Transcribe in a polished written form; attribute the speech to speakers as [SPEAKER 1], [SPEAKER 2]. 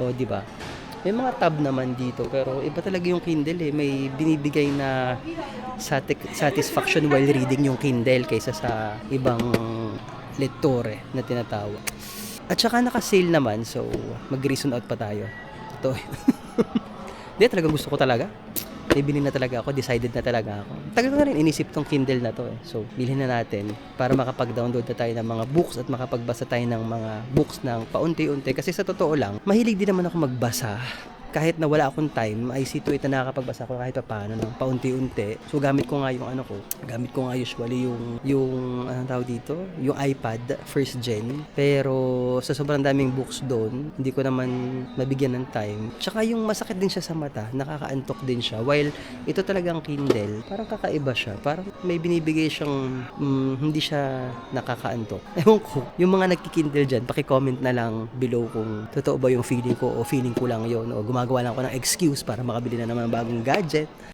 [SPEAKER 1] O, di ba? May mga tab naman dito pero iba talaga yung Kindle eh. May binibigay na satisfaction while reading yung Kindle kaysa sa ibang lettore na tinatawag. At saka naka-sale naman so mag-reason out pa tayo. Ito. Hindi, talagang gusto ko talaga. Bibili na talaga ako, decided na talaga ako. Tagal ko na rin inisip tong Kindle na to eh. So, bilhin na natin para makapag-download na tayo ng mga books at makapagbasa tayo ng mga books ng paunti-unti. Kasi sa totoo lang, mahilig din naman ako magbasa. Kahit na wala akong time, ay si Tuwita nakakapagbasa ko kahit pa paano ng paunti-unti. So gamit ko nga yung gamit ko nga usually yung anong tawag dito, yung iPad first gen. Pero sa sobrang daming books doon, hindi ko naman mabigyan ng time. Tsaka yung masakit din siya sa mata, nakakaantok din siya. While ito talagang Kindle, parang kakaiba siya. Parang may binibigay siyang hindi siya nakakaantok. Ewan ko, yung mga nagki-Kindle dyan, paki-comment na lang below kung totoo ba yung feeling ko o feeling ko lang yun o gumagawa lang ako ng excuse para makabili na naman ng bagong gadget.